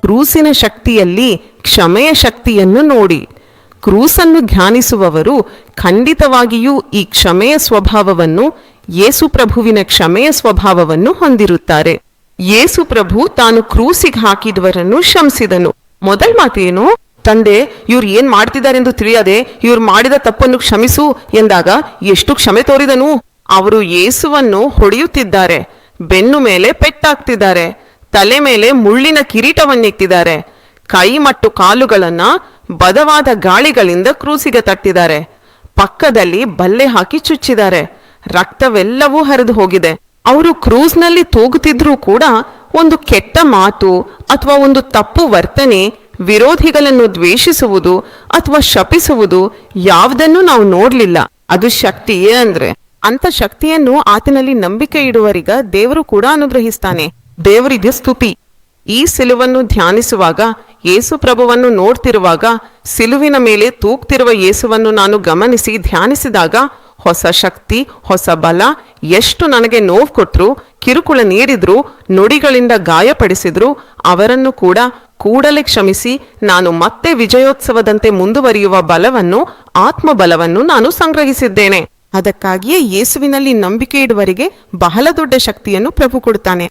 ಕ್ರೂಸಿನ ಶಕ್ತಿಯಲ್ಲಿ ಕ್ಷಮೆಯ ಶಕ್ತಿಯನ್ನು ನೋಡಿ. ಕ್ರೂಸನ್ನು ಧ್ಯಾನಿಸುವವರು ಖಂಡಿತವಾಗಿಯೂ ಈ ಕ್ಷಮೆಯ ಸ್ವಭಾವವನ್ನು, ಯೇಸು ಪ್ರಭುವಿನ ಕ್ಷಮೆಯ ಸ್ವಭಾವವನ್ನು ಹೊಂದಿರುತ್ತಾರೆ. ಯೇಸು ಪ್ರಭು ತಾನು ಕ್ರೂಸಿಗೆ ಹಾಕಿದವರನ್ನು ಕ್ಷಮಿಸಿದನು. ಮೊದಲ ಮಾತೇನು? ತಂದೆ, ಇವ್ರು ಏನ್ ಮಾಡ್ತಿದ್ದಾರೆಂದು ತಿಳಿಯದೆ ಇವ್ರು ಮಾಡಿದ ತಪ್ಪನ್ನು ಕ್ಷಮಿಸು ಎಂದಾಗ ಎಷ್ಟು ಕ್ಷಮೆ ತೋರಿದನು. ಅವರು ಯೇಸುವನ್ನು ಹೊಡೆಯುತ್ತಿದ್ದಾರೆ, ಬೆನ್ನು ಮೇಲೆ ಪೆಟ್ಟಾಕ್ತಿದ್ದಾರೆ, ತಲೆ ಮೇಲೆ ಮುಳ್ಳಿನ ಕಿರೀಟವನ್ನಿಟ್ಟಿದ್ದಾರೆ, ಕೈ ಮತ್ತು ಕಾಲುಗಳನ್ನ ಬದವಾದ ಗಾಳಿಗಳಿಂದ ಕ್ರೂಸಿಗೆ ತಟ್ಟಿದ್ದಾರೆ, ಪಕ್ಕದಲ್ಲಿ ಬಲ್ಲೆ ಹಾಕಿ ಚುಚ್ಚಿದ್ದಾರೆ, ರಕ್ತವೆಲ್ಲವೂ ಹರಿದು ಹೋಗಿದೆ. ಅವರು ಕ್ರೂಸ್ನಲ್ಲಿ ತೂಗುತ್ತಿದ್ರೂ ಕೂಡ ಒಂದು ಕೆಟ್ಟ ಮಾತು ಅಥವಾ ಒಂದು ತಪ್ಪು ವರ್ತನೆ, ವಿರೋಧಿಗಳನ್ನು ದ್ವೇಷಿಸುವುದು ಅಥವಾ ಶಪಿಸುವುದು ಯಾವುದನ್ನು ನಾವು ನೋಡ್ಲಿಲ್ಲ. ಅದು ಶಕ್ತಿಯೇ ಅಂದ್ರೆ. ಅಂತ ಶಕ್ತಿಯನ್ನು ಆತನಲ್ಲಿ ನಂಬಿಕೆ ಇಡುವರಿಗ ದೇವರು ಕೂಡ ಅನುಗ್ರಹಿಸ್ತಾನೆ. ದೇವರಿಗೆ ಸ್ತುತಿ. ಈ ಸಿಲುವನ್ನು ಧ್ಯಾನಿಸುವಾಗ, ಯೇಸು ಪ್ರಭುವನ್ನು ನೋಡ್ತಿರುವಾಗ, ಸಿಲುವಿನ ಮೇಲೆ ತೂಗ್ತಿರುವ ಯೇಸುವನ್ನು ನಾನು ಗಮನಿಸಿ ಧ್ಯಾನಿಸಿದಾಗ ಹೊಸ ಶಕ್ತಿ, ಹೊಸ ಬಲ, ಎಷ್ಟು ನನಗೆ ನೋವು ಕೊಟ್ಟರು, ಕಿರುಕುಳ ನೀಡಿದ್ರು, ನುಡಿಗಳಿಂದ ಗಾಯಪಡಿಸಿದ್ರು, ಅವರನ್ನು ಕೂಡ ಕೂಡಲೇ ಕ್ಷಮಿಸಿ ನಾನು ಮತ್ತೆ ವಿಜಯೋತ್ಸವದಂತೆ ಮುಂದುವರಿಯುವ ಬಲವನ್ನು, ಆತ್ಮಬಲವನ್ನು ನಾನು ಸಂಗ್ರಹಿಸಿದ್ದೇನೆ. ಅದಕ್ಕಾಗಿಯೇ ಯೇಸುವಿನಲ್ಲಿ ನಂಬಿಕೆ ಇಡುವರಿಗೆ ಬಹಳ ದೊಡ್ಡ ಶಕ್ತಿಯನ್ನು ಪ್ರಭು ಕೊಡ್ತಾನೆ.